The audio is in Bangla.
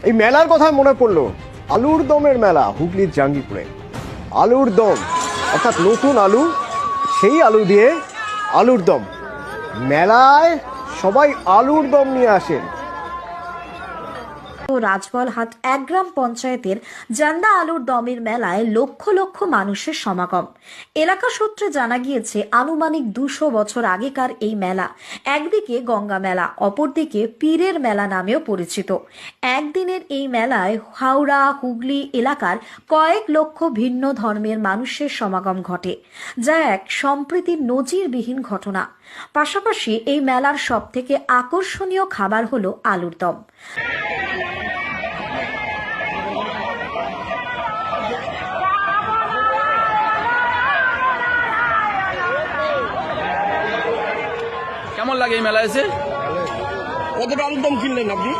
এই মেলার কথা মনে পড়লো, আলুর দমের মেলা হুগলির জাঙ্গিপুরে। আলুর দম অর্থাৎ নতুন আলু, সেই আলু দিয়ে আলুর দম। মেলায় সবাই আলুর দম নিয়ে আসেন। রাজবলহাট 1 গ্রাম পঞ্চায়েতের জান্দা আলুর দমের মেলায় লক্ষ লক্ষ মানুষের সমাগম। এলাকা সূত্রে জানা গিয়েছে, আনুমানিক 200 বছর আগেকার এই মেলা একদিকে গঙ্গা মেলা, অপরদিকে পীরের মেলা নামেও পরিচিত। একদিনের এই মেলায় হাওড়া হুগলি এলাকার কয়েক লক্ষ ভিন্ন ধর্মের মানুষের সমাগম ঘটে, যা এক সম্প্রীতির নজিরবিহীন ঘটনা। পাশাপাশি এই মেলার সবথেকে আকর্ষণীয় খাবার হলো আলুর দম। কেমন লাগে এই মেলা এসে? কতটা আলুর দম কিনলেন আপনি?